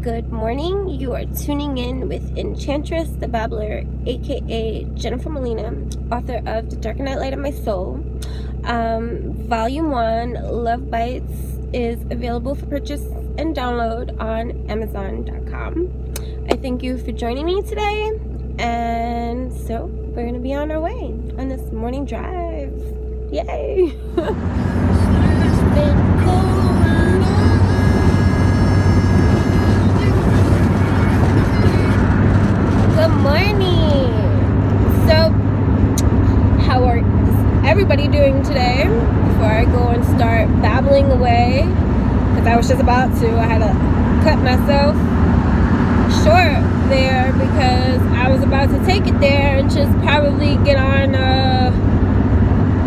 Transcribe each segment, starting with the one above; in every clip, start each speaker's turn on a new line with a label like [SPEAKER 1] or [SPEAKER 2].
[SPEAKER 1] Good morning. You are tuning in with Enchantress the Babbler, aka Jennifer Molina, author of The Dark Night Light of My Soul. Volume 1, Love Bites, is available for purchase and download on Amazon.com. I thank you for joining me today, and so we're going to be on our way on this morning drive. Yay! It's been cold. Good morning. So, how are everybody doing today? Before I go and start babbling away, because I was just about to, I had to cut myself short there because I was about to take it there and just probably get on a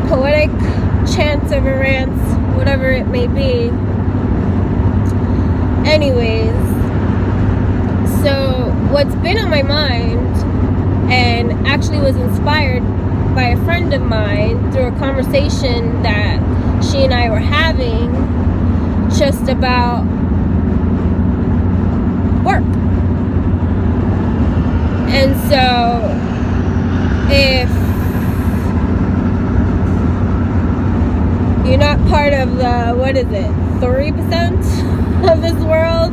[SPEAKER 1] poetic chant of a rant, whatever it may be. Anyways, so what's been on my mind, and actually was inspired by a friend of mine through a conversation that she and I were having just about work. And so if you're not part of the, 3% of this world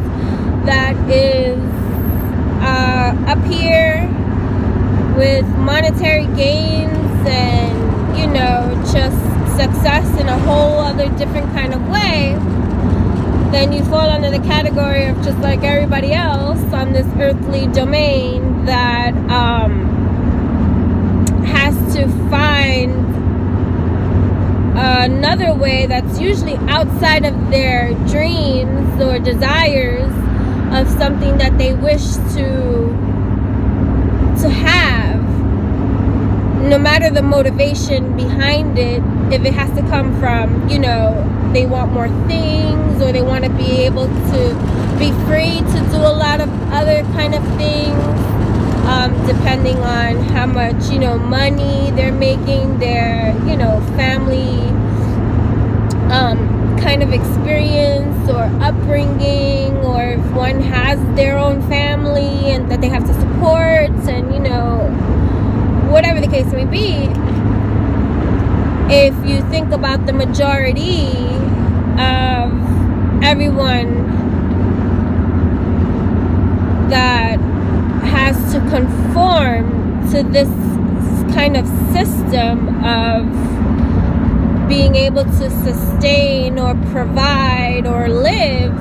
[SPEAKER 1] that is up here with monetary gains and, just success in a whole other different kind of way, then you fall under the category of just like everybody else on this earthly domain that has to find another way that's usually outside of their dreams or desires of something that they wish to have, no matter the motivation behind it. If it has to come from, they want more things, or they want to be able to be free to do a lot of other kind of things, depending on how much, money they're making, their, family kind of experience or upbringing, or if one has their own family and that they have to support, and whatever the case may be. If you think about the majority of everyone that has to conform to this kind of system of being able to sustain or provide or live,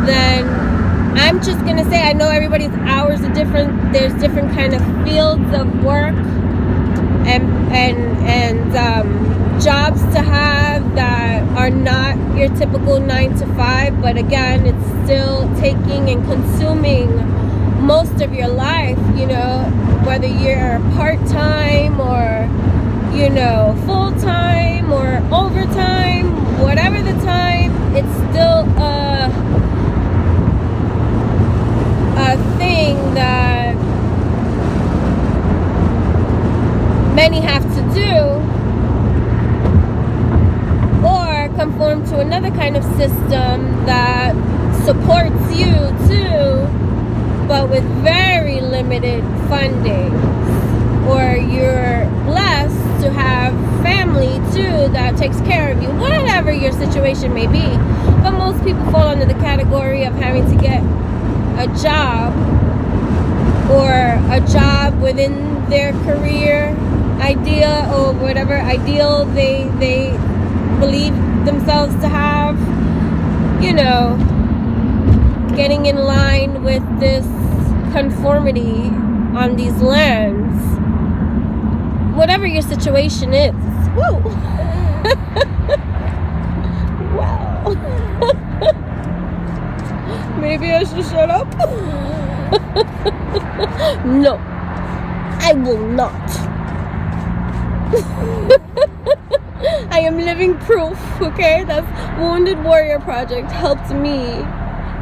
[SPEAKER 1] then I'm just gonna say, I know everybody's hours are different. There's different kind of fields of work and jobs to have that are not your typical 9 to 5, but again, it's still taking and consuming most of your life, whether you're part-time or full-time or overtime, whatever the time, it's still a thing that many have to do, or conform to another kind of system that supports you too, but with very limited funding, or you're blessed to have family too that takes care of you, whatever your situation may be. But most people fall under the category of having to get a job, or a job within their career idea, or whatever ideal they believe themselves to have, getting in line with this conformity on these lands. Whatever your situation is. Woo! Wow. Maybe I should shut up? No, I will not. I am living proof, okay? That's Wounded Warrior Project helped me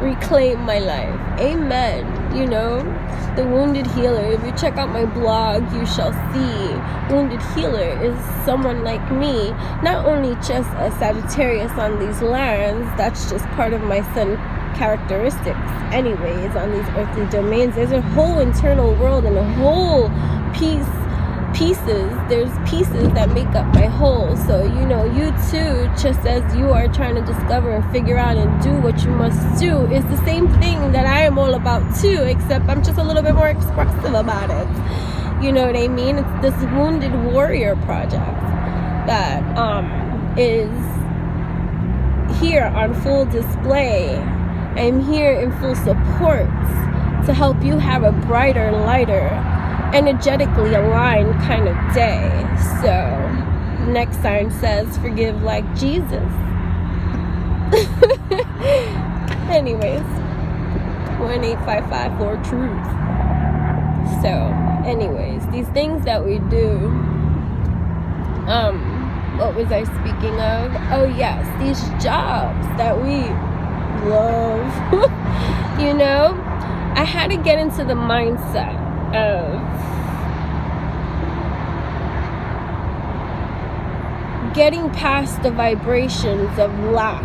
[SPEAKER 1] reclaim my life. Amen. The Wounded Healer. If you check out my blog, you shall see Wounded Healer is someone like me, not only just a Sagittarius on these lands, that's just part of my sun characteristics anyways on these earthly domains. There's a whole internal world and a whole there's pieces that make up my whole. So you too, just as you are trying to discover and figure out and do what you must do, is the same thing that I am all about too, except I'm just a little bit more expressive about it. You know what I mean? It's this wounded warrior project that is here on full display. I'm here in full support to help you have a brighter, lighter, energetically aligned kind of day. So next sign says forgive like Jesus. Anyways, 1-855-4 truth. So anyways, these things that we do, what was I speaking of? Oh yes, these jobs that we love. I had to get into the mindset of getting past the vibrations of lack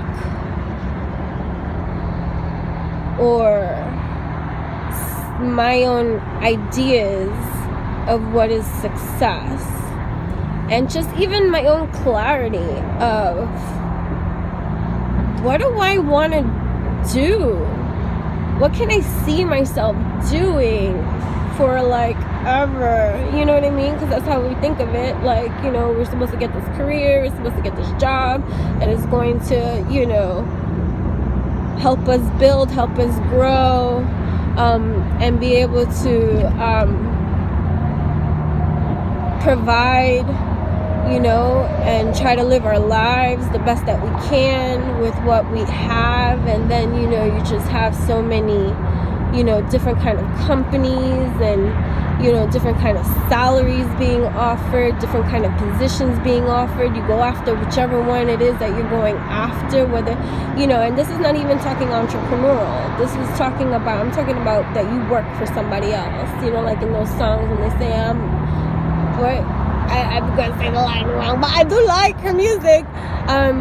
[SPEAKER 1] or my own ideas of what is success, and just even my own clarity of what do I want to do? What can I see myself doing for like ever? You know what I mean? Because that's how we think of it. Like, we're supposed to get this career, we're supposed to get this job that is going to, help us build, help us grow, and be able to provide, and try to live our lives the best that we can with what we have. And then, you just have so many, different kind of companies and, different kind of salaries being offered, different kind of positions being offered. You go after whichever one it is that you're going after, whether, and this is not even talking entrepreneurial. This is talking about, I'm talking about that you work for somebody else, like in those songs when they say, I'm gonna say the line wrong, but I do like her music.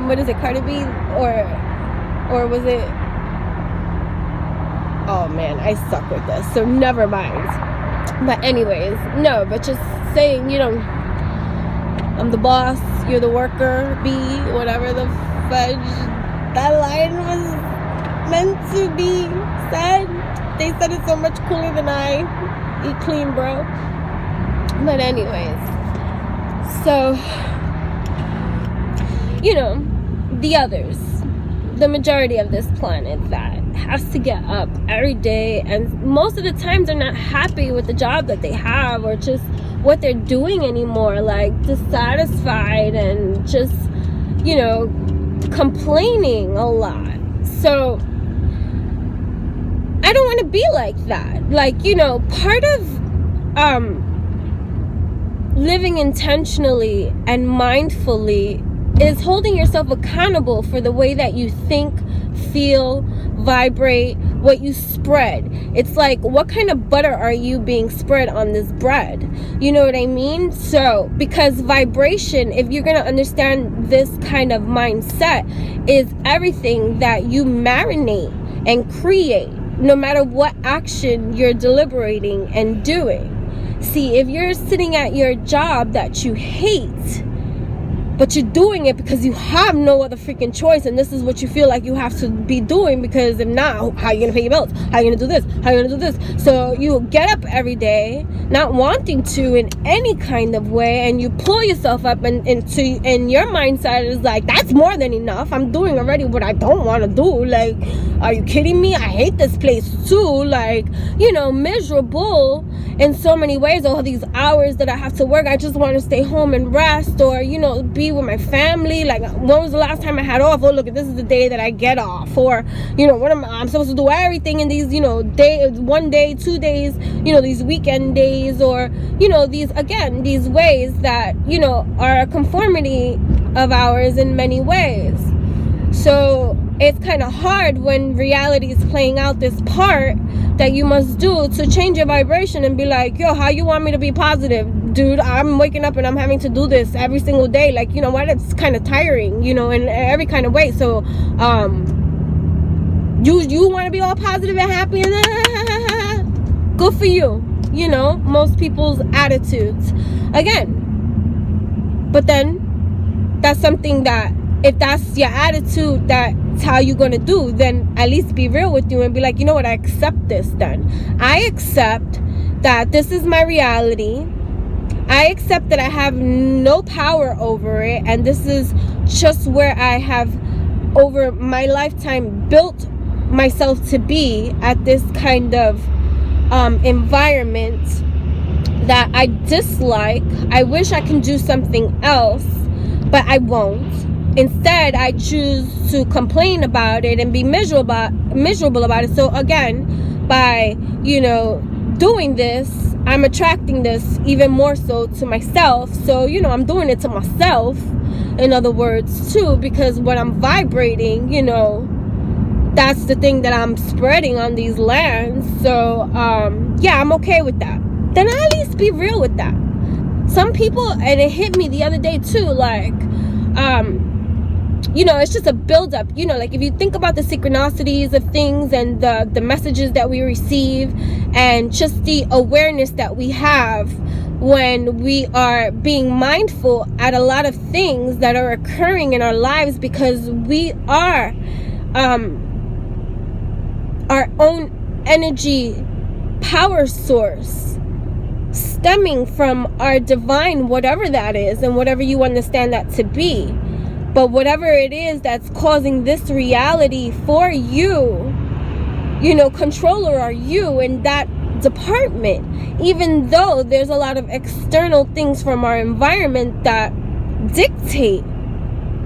[SPEAKER 1] What is it, Cardi B, or was it? Oh man, I suck with this, so never mind. But anyways, no, but just saying, I'm the boss, you're the worker, be whatever the fudge that line was meant to be said. They said it so much cooler than I. Eat clean, bro. But anyways. So, the others, the majority of this planet that has to get up every day, and most of the time they're not happy with the job that they have or just what they're doing anymore, like dissatisfied and just, complaining a lot. So, I don't want to be like that. Like, part of, living intentionally and mindfully is holding yourself accountable for the way that you think, feel, vibrate, what you spread. It's like, what kind of butter are you being spread on this bread? You know what I mean? So, because vibration, if you're going to understand this kind of mindset, is everything that you marinate and create, no matter what action you're deliberating and doing. See, if you're sitting at your job that you hate, but you're doing it because you have no other freaking choice, and this is what you feel like you have to be doing, because if not, how are you going to pay your bills? How are you going to do this? How are you going to do this? So you get up every day not wanting to in any kind of way, and you pull yourself up, and your mindset is like, that's more than enough. I'm doing already what I don't want to do. Like, are you kidding me? I hate this place too. Like, miserable in so many ways. All these hours that I have to work, I just want to stay home and rest, or be with my family. Like, when was the last time I had off? Oh, look, this is the day that I get off. Or what I'm supposed to do everything in these one day, 2 days, these weekend days, or these ways that are a conformity of ours in many ways. So it's kind of hard when reality is playing out this part that you must do to change your vibration and be like, yo, how you want me to be positive? Dude, I'm waking up and I'm having to do this every single day. Like, what? It's kind of tiring, in every kind of way. So, You want to be all positive and happy and good for you. You know, most people's attitudes. Again, but then that's something that, if that's your attitude, that's how you're going to do, then at least be real with you and be like, you know what, I accept this then. I accept that this is my reality. I accept that I have no power over it, and this is just where I have, over my lifetime, built myself to be at this kind of environment that I dislike. I wish I can do something else, but I won't. Instead, I choose to complain about it and be miserable about it. So again, by, you know, doing this, I'm attracting this even more so to myself. So, you know, I'm doing it to myself, in other words, too, because when I'm vibrating, you know, that's the thing that I'm spreading on these lands. So, yeah, I'm okay with that. Then I at least be real with that. Some people, and it hit me the other day too, like, you know, it's just a buildup. You know, like if you think about the synchronicities of things and the messages that we receive, and just the awareness that we have when we are being mindful at a lot of things that are occurring in our lives, because we are our own energy power source, stemming from our divine, whatever that is, and whatever you understand that to be. But whatever it is that's causing this reality for you, you know, controller are you in that department. Even though there's a lot of external things from our environment that dictate,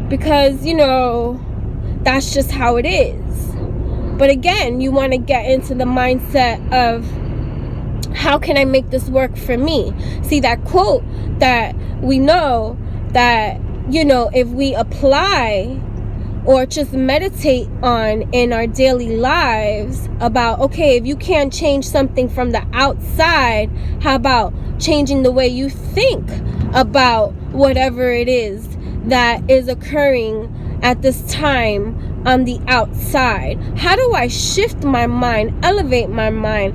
[SPEAKER 1] because, you know, that's just how it is. But again, you want to get into the mindset of, how can I make this work for me? See, that quote that we know that, you know, if we apply or just meditate on in our daily lives about, okay, if you can't change something from the outside, how about changing the way you think about whatever it is that is occurring at this time on the outside? How do I shift my mind, elevate my mind,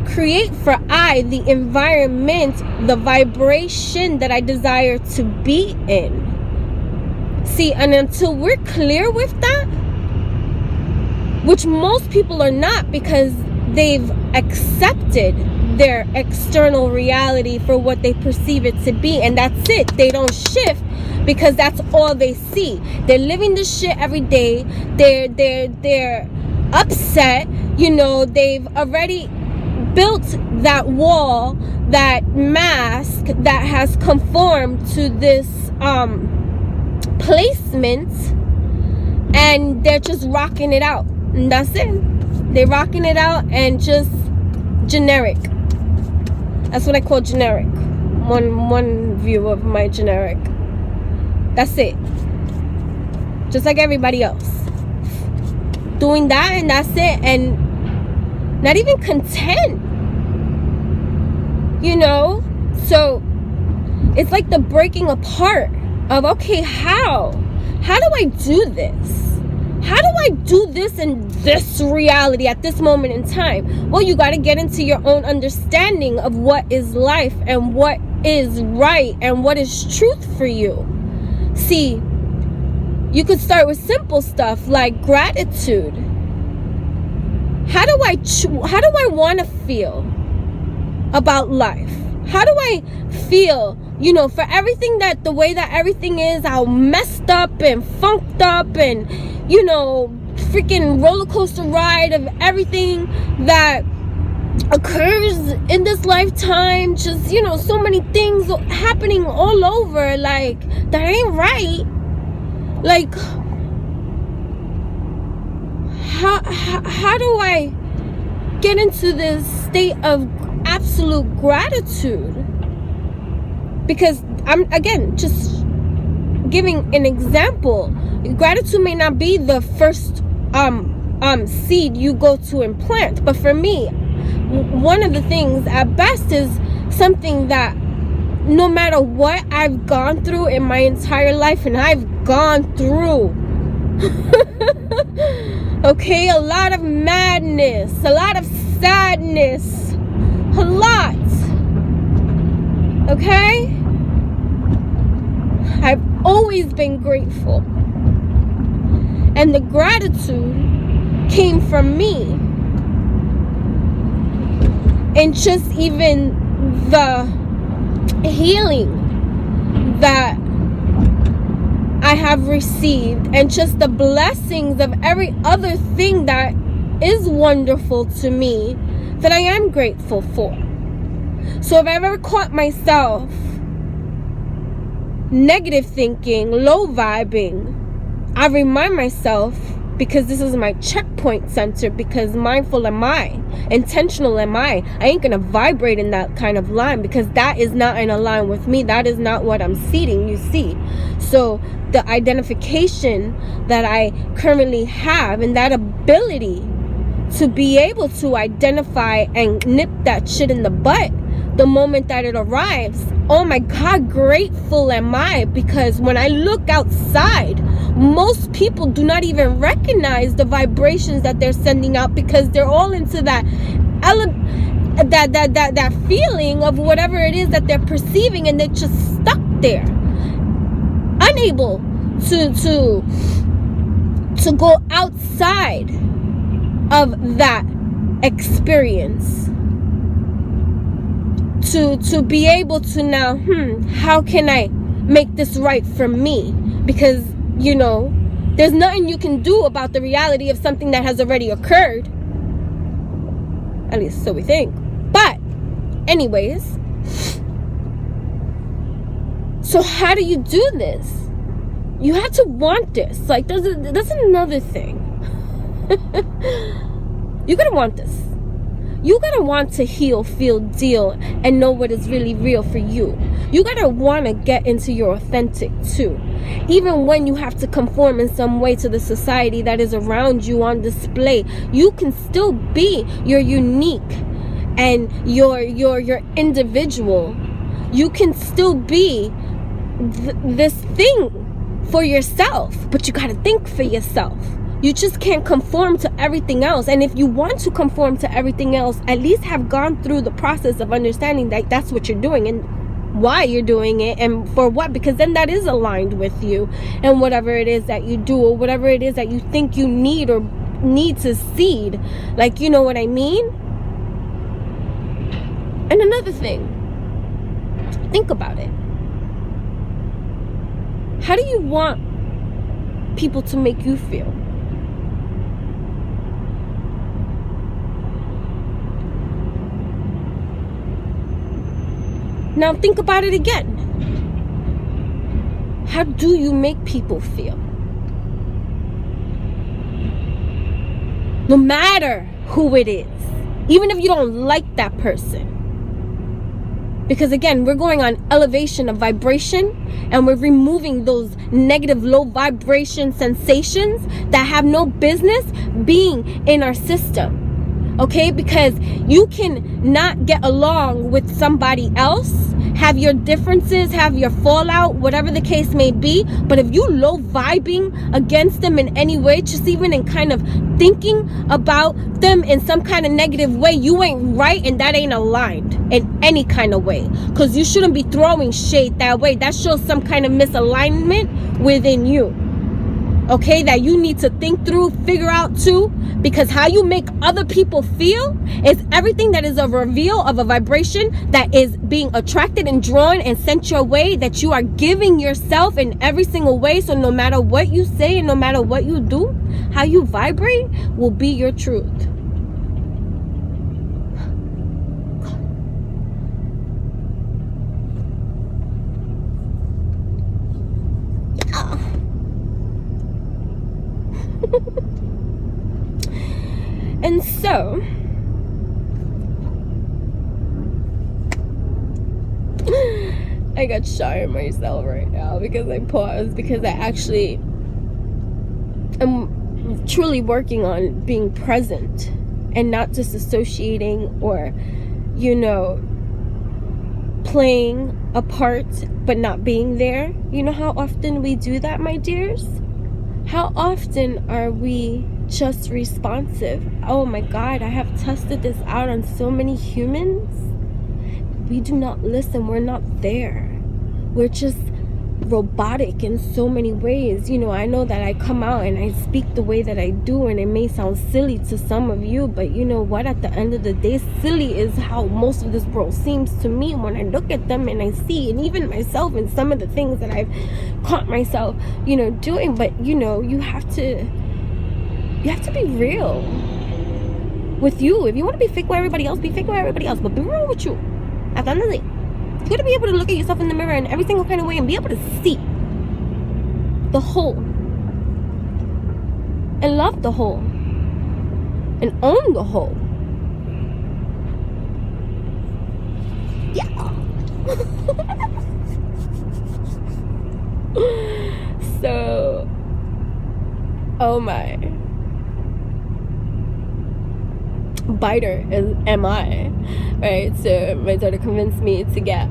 [SPEAKER 1] create for I the environment, the vibration that I desire to be in? See, and until we're clear with that, which most people are not, because they've accepted their external reality for what they perceive it to be, and that's it. They don't shift because that's all they see. They're living this shit every day. They're upset. You know, they've already built that wall, that mask that has conformed to this placement, and they're just rocking it out, and that's it. They're rocking it out, and just generic. That's what I call generic. One view of my generic. That's it. Just like everybody else, doing that, and that's it, and not even content, you know. So it's like the breaking apart of, okay, how do I do this? How do I do this in this reality at this moment in time? Well, you got to get into your own understanding of what is life and what is right and what is truth for you. See, you could start with simple stuff like gratitude. How do I want to feel about life? How do I feel, you know, for everything, that the way that everything is, how messed up and funked up and, you know, freaking roller coaster ride of everything that occurs in this lifetime. Just, you know, so many things happening all over, like, that ain't right. Like, how do I get into this state of absolute gratitude? Because I'm, again, just giving an example. Gratitude may not be the first seed you go to and plant, but for me, one of the things at best is something that no matter what I've gone through in my entire life, and I've gone through Okay, a lot of madness, a lot of sadness, a lot. Okay? I've always been grateful. And the gratitude came from me. And just even the healing that I have received, and just the blessings of every other thing that is wonderful to me, that I am grateful for. So if I've ever caught myself negative thinking, low vibing, I remind myself, because this is my checkpoint center, because mindful am I, intentional am I ain't gonna vibrate in that kind of line, because that is not in a line with me. That is not what I'm seeding, you see. So the identification that I currently have, and that ability to be able to identify and nip that shit in the butt the moment that it arrives, oh my God, grateful am I, because when I look outside, most people do not even recognize the vibrations that they're sending out, because they're all into that that feeling of whatever it is that they're perceiving, and they're just stuck there, unable to go outside of that experience, to be able to now, how can I make this right for me? Because, you know, there's nothing you can do about the reality of something that has already occurred. At least so we think. But anyways, so how do you do this? You have to want this. Like, that's another thing. You gotta want this. You gotta want to heal, feel, deal, and know what is really real for you. You gotta want to get into your authentic too. Even when you have to conform in some way to the society that is around you on display, you can still be your unique and your individual. You can still be this thing for yourself, but you gotta think for yourself. You just can't conform to everything else. And if you want to conform to everything else, at least have gone through the process of understanding that that's what you're doing and why you're doing it and for what, because then that is aligned with you and whatever it is that you do, or whatever it is that you think you need or need to seed. Like, you know what I mean? And another thing, think about it. How do you want people to make you feel? Now think about it again. How do you make people feel? No matter who it is, even if you don't like that person. Because again, we're going on elevation of vibration, and we're removing those negative low vibration sensations that have no business being in our system. Okay, because you can not get along with somebody else, have your differences, have your fallout, whatever the case may be, but if you low vibing against them in any way, just even in kind of thinking about them in some kind of negative way, you ain't right, and that ain't aligned in any kind of way, because you shouldn't be throwing shade that way. That shows some kind of misalignment within you. Okay, that you need to think through, figure out too, because how you make other people feel is everything that is a reveal of a vibration that is being attracted and drawn and sent your way, that you are giving yourself in every single way. So no matter what you say and no matter what you do, how you vibrate will be your truth. And so I got shy of myself right now because I paused, because I actually am truly working on being present and not disassociating or, you know, playing a part but not being there. You know how often we do that, my dears? How often are we just responsive? Oh my God, I have tested this out on so many humans. We do not listen. We're not there. We're just robotic in so many ways. You know, I know that I come out and I speak the way that I do, and it may sound silly to some of you, but you know what, at the end of the day, silly is how most of this world seems to me when I look at them and I see, and even myself and some of the things that I've caught myself, you know, doing. But you know, you have to be real with you. If you want to be fake with everybody else, be fake with everybody else, but be real with you. At the end of the day, you gotta be able to look at yourself in the mirror in every single kind of way and be able to see the whole and love the whole and own the whole. Yeah. So, oh my, biter is am I, right? So my daughter convinced me to get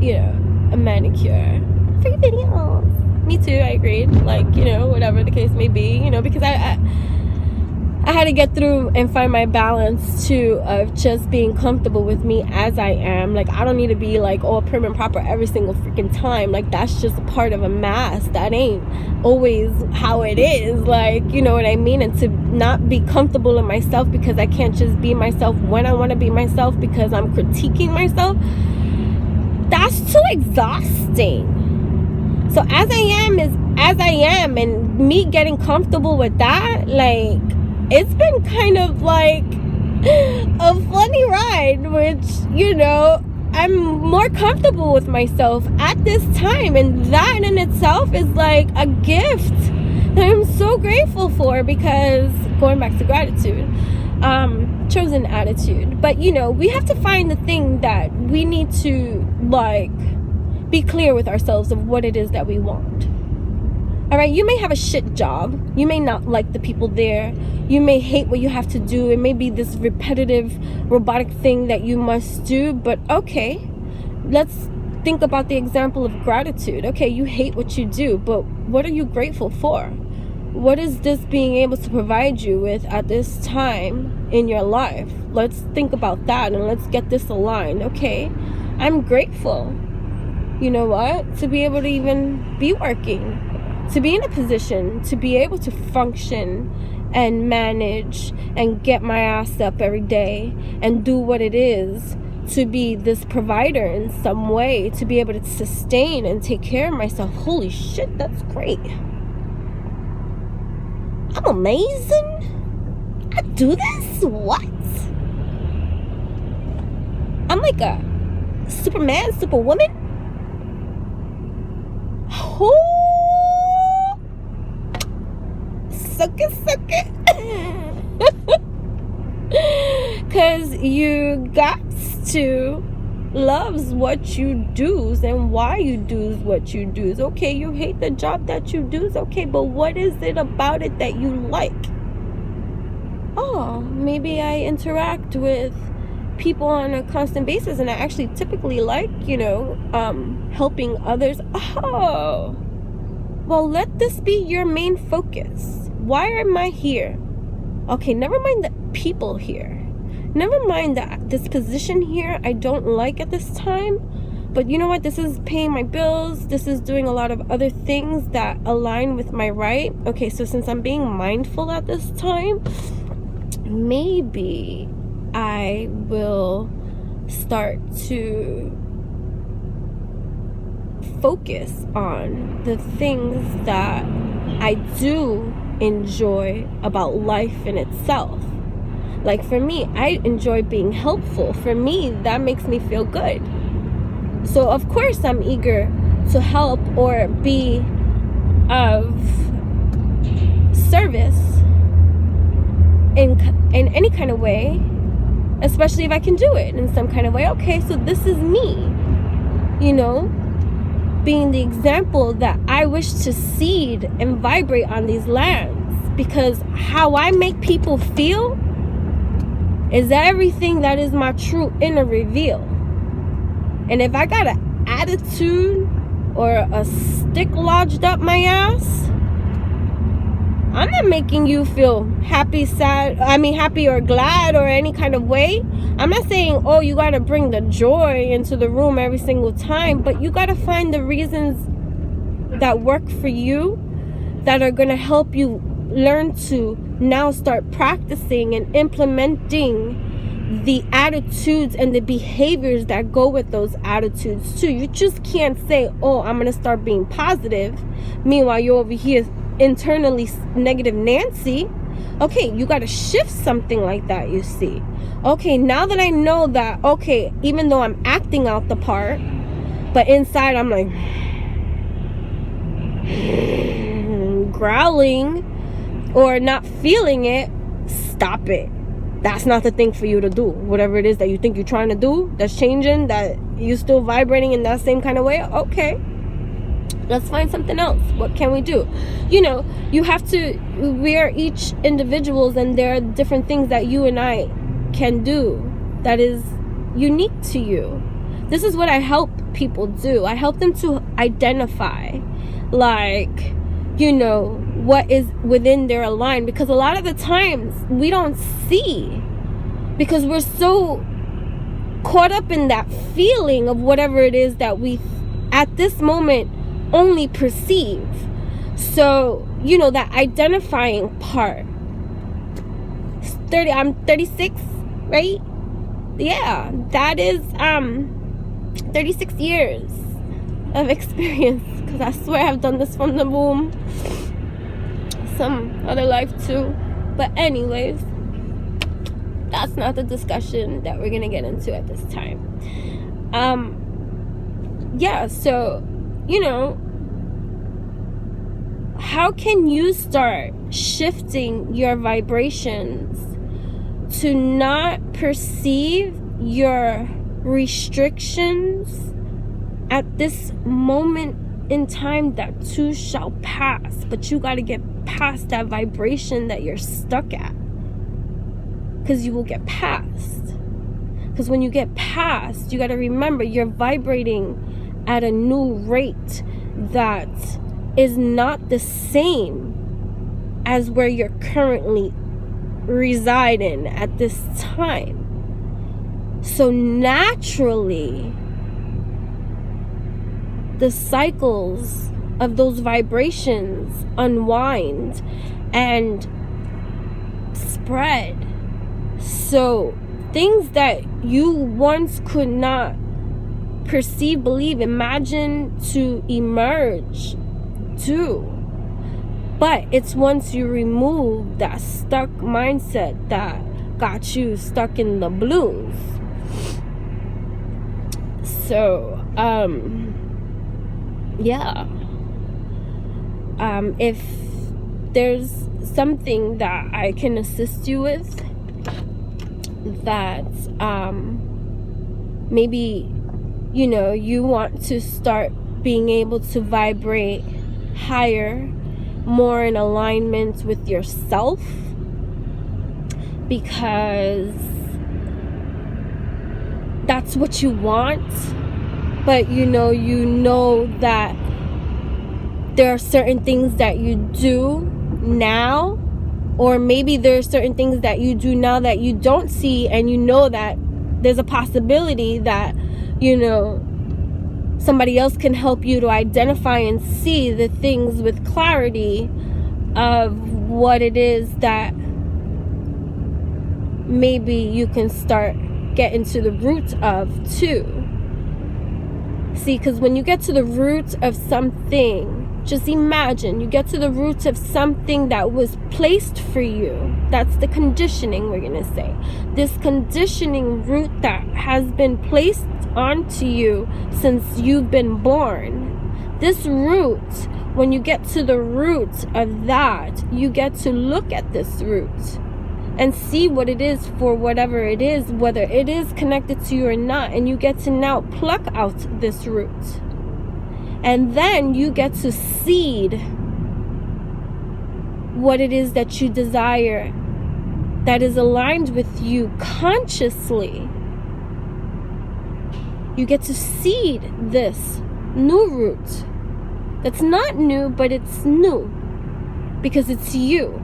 [SPEAKER 1] you know, a manicure for videos. Me too, I agreed. Like, you know, whatever the case may be, you know, because I had to get through and find my balance too of just being comfortable with me as I am. Like, I don't need to be like all prim and proper every single freaking time. Like, that's just a part of a mask. That ain't always how it is. Like, you know what I mean? And to not be comfortable in myself because I can't just be myself when I want to be myself because I'm critiquing myself, that's too exhausting. So as I am is as I am, and me getting comfortable with that, like, it's been kind of like a funny ride, which, you know, I'm more comfortable with myself at this time, and that in itself is like a gift that I'm so grateful for, because going back to gratitude, chosen attitude. But you know, we have to find the thing that we need to, like, be clear with ourselves of what it is that we want. All right, you may have a shit job. You may not like the people there. You may hate what you have to do. It may be this repetitive, robotic thing that you must do. But okay, let's think about the example of gratitude. Okay, you hate what you do, but what are you grateful for? What is this being able to provide you with at this time in your life? Let's think about that and let's get this aligned. Okay, I'm grateful. You know what? To be able to even be working, to be in a position to be able to function and manage and get my ass up every day and do what it is to be this provider in some way, to be able to sustain and take care of myself. Holy shit, that's great. I'm amazing. I do this? What? I'm like a Superman, Superwoman. Oh, suck it. Because you got to loves what you do's and why you do's what you do's. Okay, you hate the job that you do's. Okay, but what is it about it that you like? Oh, maybe I interact with people on a constant basis and I actually typically like, you know, helping others. Oh, well, let this be your main focus. Why am I here? Okay, never mind the people here. Never mind that this position here I don't like at this time. But you know what? This is paying my bills. This is doing a lot of other things that align with my right. Okay, so since I'm being mindful at this time, maybe I will start to focus on the things that I do enjoy about life in itself. Like for me, I enjoy being helpful. For me, that makes me feel good. So of course I'm eager to help or be of service in any kind of way, especially if I can do it in some kind of way. Okay, so this is me, you know, being the example that I wish to seed and vibrate on these lands, because how I make people feel is everything that is my true inner reveal. And if I got an attitude or a stick lodged up my ass, I'm not making you feel happy, happy or glad or any kind of way. I'm not saying, oh, you got to bring the joy into the room every single time, but you got to find the reasons that work for you, that are going to help you learn to now start practicing and implementing the attitudes and the behaviors that go with those attitudes too. You just can't say, oh, I'm going to start being positive. Meanwhile, you're over here internally negative Nancy. Okay, you got to shift something like that, you see. Okay, now that I know that, okay, even though I'm acting out the part, but inside I'm like growling or not feeling it, stop it. That's not the thing for you to do. Whatever it is that you think you're trying to do, that's changing, that you still vibrating in that same kind of way, okay, let's find something else. What can we do? You know, you have to, we are each individuals, and there are different things that you and I can do that is unique to you. This is what I help people do. I help them to identify, like, you know, what is within their line, because a lot of the times we don't see, because we're so caught up in that feeling of whatever it is that we at this moment only perceive. So, you know, that identifying part. I'm 36, right? Yeah, that is 36 years of experience, because I swear I've done this from the womb. Some other life too, but anyways, that's not the discussion that we're gonna get into at this time. Yeah, so, you know, how can you start shifting your vibrations to not perceive your restrictions at this moment in time? That too shall pass, but you got to get past that vibration that you're stuck at, because you will get past. Because when you get past, you got to remember you're vibrating at a new rate that is not the same as where you're currently residing at this time. So naturally, the cycles of those vibrations unwind and spread. So things that you once could not perceive, believe, imagine to emerge do. But it's once you remove that stuck mindset that got you stuck in the blues. So yeah, if there's something that I can assist you with, that maybe, you know, you want to start being able to vibrate higher, more in alignment with yourself, because that's what you want. But you know that there are certain things that you do now, or maybe there are certain things that you do now that you don't see, and you know that there's a possibility that, you know, somebody else can help you to identify and see the things with clarity of what it is that maybe you can start getting to the root of too. See, because when you get to the root of something, just imagine you get to the root of something that was placed for you. That's the conditioning, we're going to say. This conditioning root that has been placed onto you since you've been born. This root, when you get to the root of that, you get to look at this root and see what it is for whatever it is, whether it is connected to you or not, and you get to now pluck out this root. And then you get to seed what it is that you desire, that is aligned with you consciously. You get to seed this new root. That's not new, but it's new. because it's you.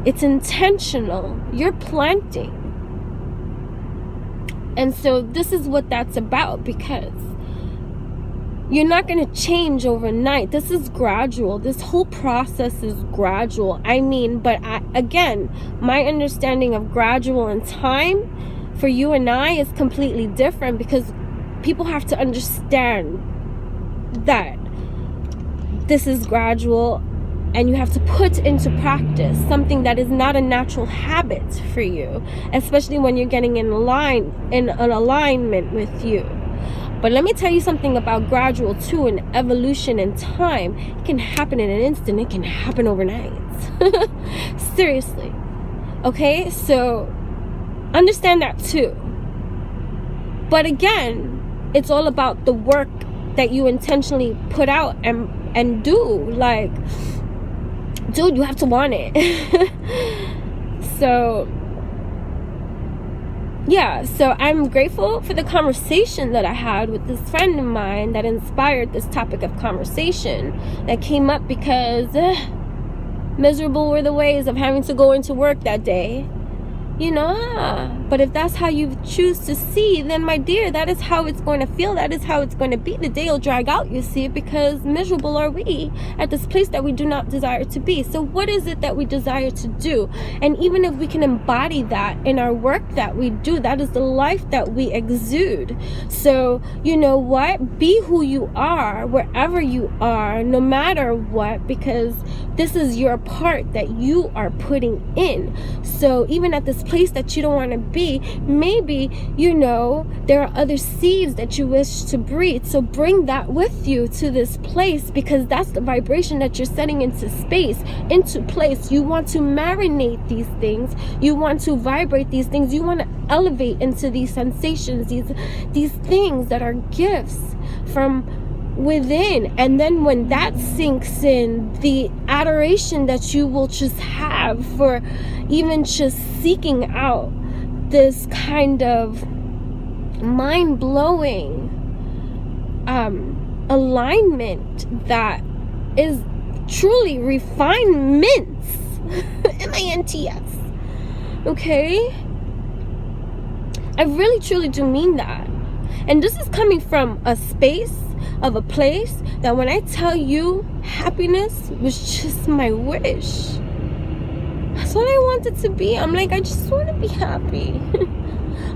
[SPEAKER 1] It's intentional. You're planting. And so this is what that's about, because you're not going to change overnight. This is gradual. This whole process is gradual. But again, my understanding of gradual and time for you and I is completely different, because people have to understand that this is gradual, and you have to put into practice something that is not a natural habit for you, especially when you're getting in an alignment with you. But let me tell you something about gradual too, and evolution and time. It can happen in an instant. It can happen overnight. Seriously. Okay, so understand that too. But again, it's all about the work that you intentionally put out and do. Like, dude, you have to want it. So yeah, so I'm grateful for the conversation that I had with this friend of mine that inspired this topic of conversation that came up because miserable were the ways of having to go into work that day. But if that's how you choose to see, then my dear, that is how it's going to feel. That is how it's going to be. The day will drag out, you see, because miserable are we at this place that we do not desire to be. So what is it that we desire to do? And even if we can embody that in our work that we do, that is the life that we exude. So you know what? Be who you are wherever you are, no matter what, because this is your part that you are putting in. So even at this place that you don't want to be, maybe there are other seeds that you wish to breathe. So bring that with you to this place, because that's the vibration that you're setting into space, into place. You want to marinate these things, you want to vibrate these things, you want to elevate into these sensations, these things that are gifts from within. And then when that sinks in, the adoration that you will just have for even just seeking out this kind of mind-blowing alignment that is truly refinements. M-I-N-T-S. Okay? I really truly do mean that. And this is coming from a space of a place that, when I tell you, happiness was just my wish. That's what I wanted to be. I'm like, I just want to be happy.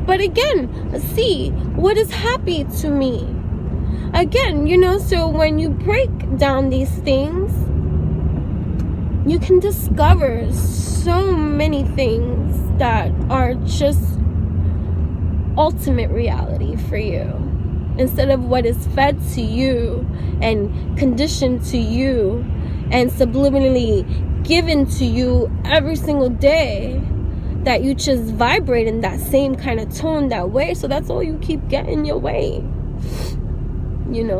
[SPEAKER 1] But again, see, what is happy to me? Again, so when you break down these things, you can discover so many things that are just ultimate reality for you, instead of what is fed to you and conditioned to you and subliminally given to you every single day, that you just vibrate in that same kind of tone, that way. So that's all you keep getting your way. Yeah,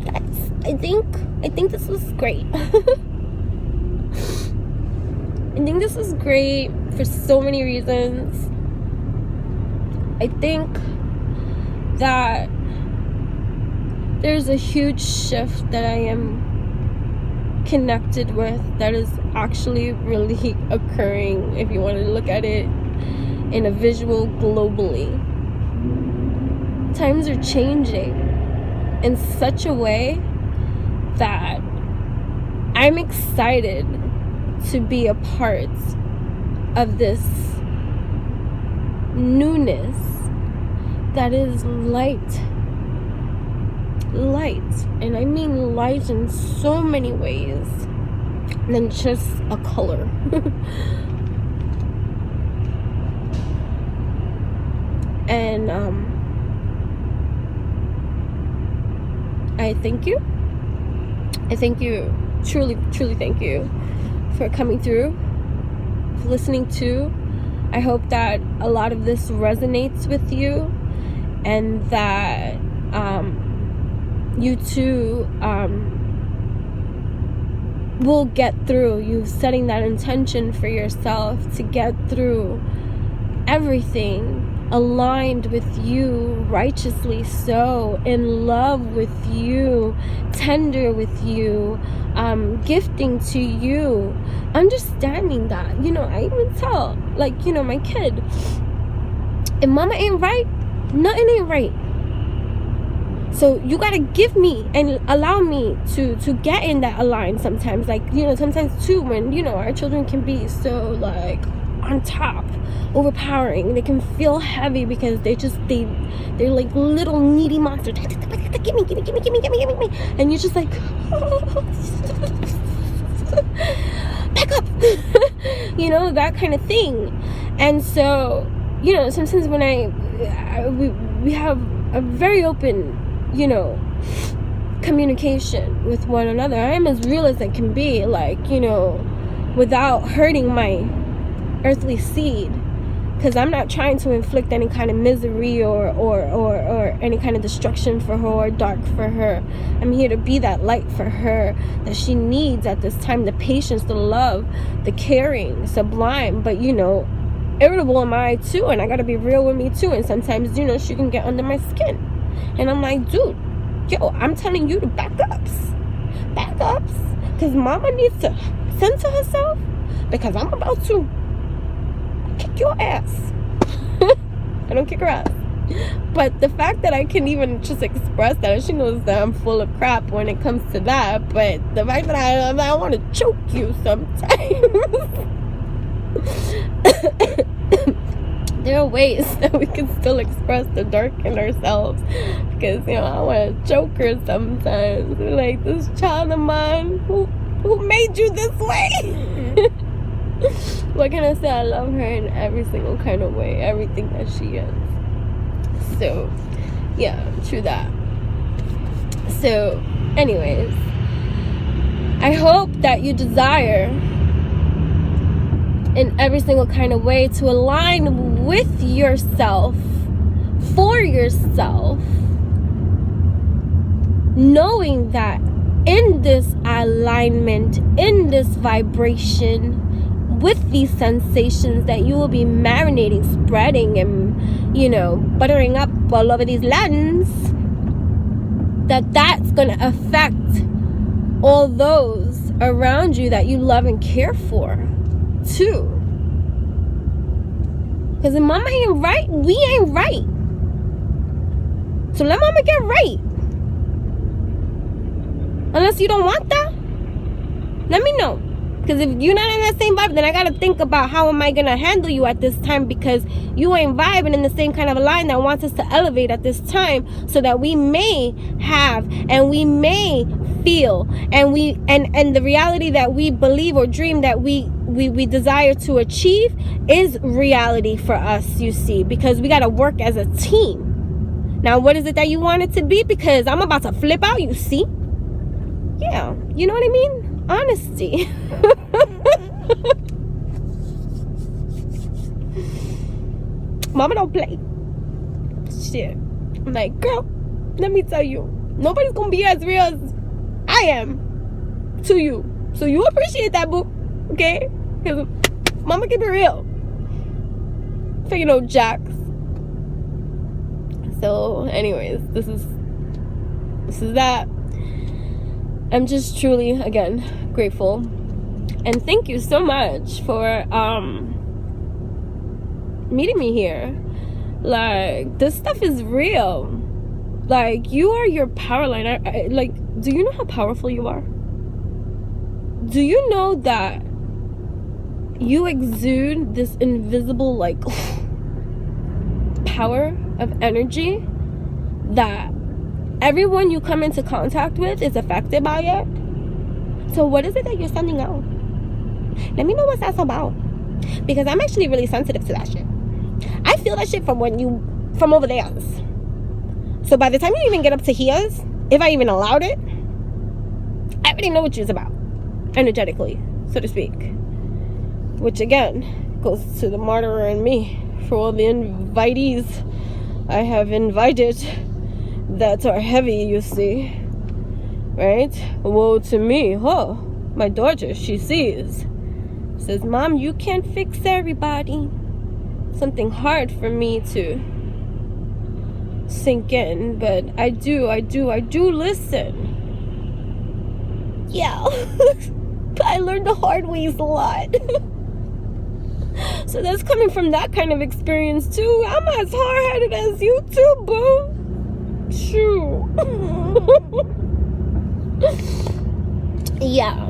[SPEAKER 1] guys, I think this was great. I think this is great for so many reasons. I think that there's a huge shift that I am connected with that is actually really occurring, if you want to look at it in a visual globally. Times are changing in such a way that I'm excited to be a part of this newness that is light, and I mean light in so many ways than just a color. And I thank you. Truly thank you for coming through, for listening to. I hope that a lot of this resonates with you, and that you too will get through. You setting that intention for yourself to get through everything aligned with you, righteously so, in love with you, tender with you, gifting to you, understanding that, I even tell, like, my kid, if mama ain't right, nothing ain't right. So you gotta give me and allow me to get in that align sometimes. Like, sometimes too, when, our children can be so, like, on top, overpowering. They can feel heavy because they're like little needy monsters. Give me. And you're just like, back up. That kind of thing. And so, sometimes when we have a very open, communication with one another. I'm as real as I can be, like, without hurting my earthly seed, because I'm not trying to inflict any kind of misery or any kind of destruction for her or dark for her. I'm here to be that light for her that she needs at this time, the patience, the love, the caring, sublime, but irritable am I too, and I gotta be real with me too. And sometimes she can get under my skin, and I'm like, dude, I'm telling you to back ups, because mama needs to center herself, because I'm about to kick your ass. I don't kick her ass, but the fact that I can even just express that, and she knows that I'm full of crap when it comes to that, but the fact that I want to choke you sometimes. There are ways that we can still express the dark in ourselves, because I want to choke her sometimes, like, this child of mine who made you this way. What can I say? I love her in every single kind of way, everything that she is. So yeah, true that. So anyways, I hope that you desire in every single kind of way to align with yourself, for yourself, knowing that in this alignment, in this vibration, with these sensations, that you will be marinating, spreading, and buttering up all over these lands, that's going to affect all those around you that you love and care for too. Because if mama ain't right, we ain't right. So let mama get right. Unless you don't want that, let me know. Because if you're not in that same vibe, then I gotta think about how am I gonna handle you at this time, because you ain't vibing in the same kind of a line that wants us to elevate at this time, so that we may have and we may feel and the reality that we believe or dream that we desire to achieve is reality for us, you see, because we gotta work as a team. Now, what is it that you want it to be? Because I'm about to flip out, you see? Yeah, you know what I mean? Honesty. Mama don't play shit. I'm like, girl, let me tell you, nobody's gonna be as real as I am to you, so you appreciate that, boo, okay? Because mama keep it real for jacks. So anyways, this is that. I'm just truly, again, grateful, and thank you so much for meeting me here. Like, this stuff is real. Like, you are your power line. Like, do you know how powerful you are? Do you know that you exude this invisible, like, power of energy that everyone you come into contact with is affected by it? So what is it that you're sending out? Let me know what that's about, because I'm actually really sensitive to that shit. I feel that shit from over there. So by the time you even get up to here's, if I even allowed it, I already know what you're about, energetically, so to speak. Which again goes to the martyr in me for all the invitees I have invited that are heavy, you see, right? Woe to me, my daughter, she says, Mom, you can't fix everybody. something hard for me to sink in, but I do listen. Yeah. But I learned the hard ways a lot. So that's coming from that kind of experience too. I'm as hard-headed as you too, boo. Shoo. Yeah.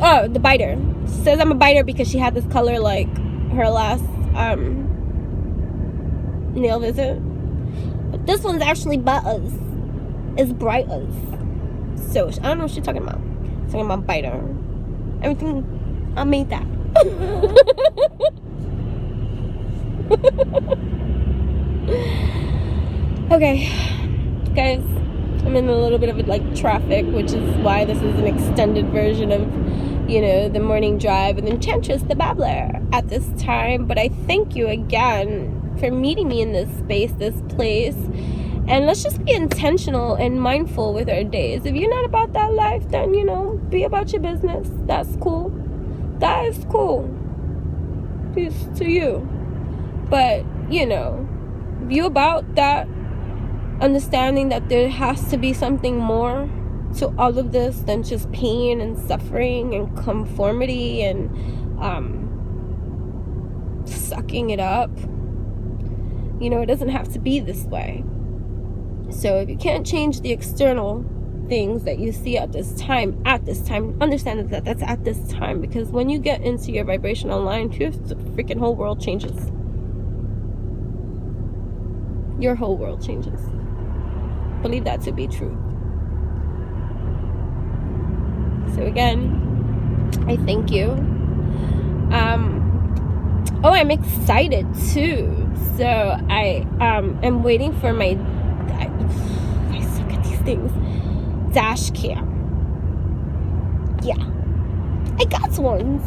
[SPEAKER 1] Oh, the biter. She says I'm a biter because she had this color like her last nail visit. But this one's actually butters. It's brighters. So I don't know what she's talking about. She's talking about biter. Everything, I made that. Okay, guys, I'm in a little bit of like traffic, which is why this is an extended version of, you know, the morning drive with Enchantress the Babbler at this time. But I thank you again for meeting me in this space, this place. And let's just be intentional and mindful with our days. If you're not about that life, then, you know, be about your business. That's cool. That is cool. Peace to you. But, you know, if you about that understanding that there has to be something more to all of this than just pain and suffering and conformity and sucking it up. You know, it doesn't have to be this way. So if you can't change the external things that you see at this time, understand that that's at this time, because when you get into your vibrational line, the freaking whole world changes. Your whole world changes. Believe that to be true. So again, I thank you. Oh, I'm excited too. So I am waiting for my I suck at these things. Dash cam. Yeah. I got one.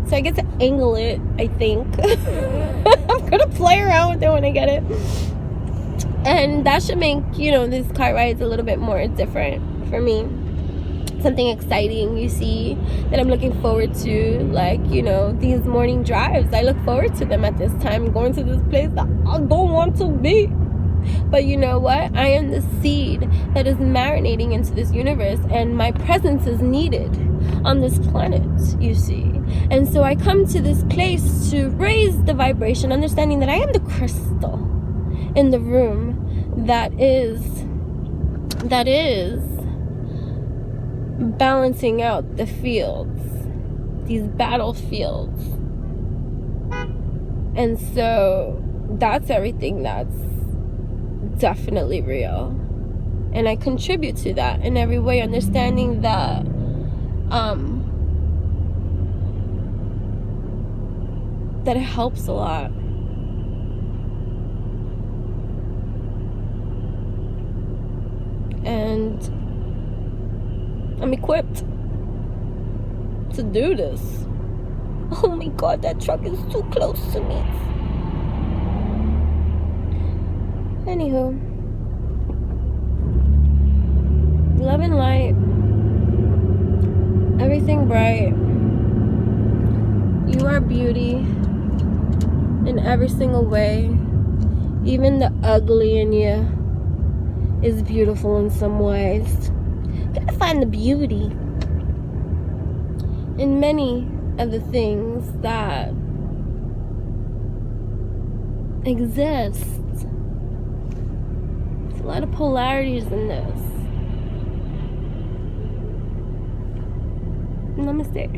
[SPEAKER 1] So I get to angle it, I think. I'm gonna play around with it when I get it. And that should make, you know, these car rides a little bit more different for me. Something exciting, you see, that I'm looking forward to. Like, you know, these morning drives. I look forward to them at this time. Going to this place that I don't want to be. But you know what? I am the seed that is marinating into this universe, and my presence is needed on this planet, you see. And so I come to this place to raise the vibration, understanding that I am the crystal in the room that is balancing out the fields, these battlefields. And so that's everything that's definitely real, and I contribute to that in every way, understanding that that it helps a lot. And I'm equipped to do this. Oh my god, that truck is too close to me. Anywho, love and light, everything bright. You are beauty in every single way. Even the ugly in you is beautiful in some ways. Gotta find the beauty in many of the things that exist. There's a lot of polarities in this. Namaste.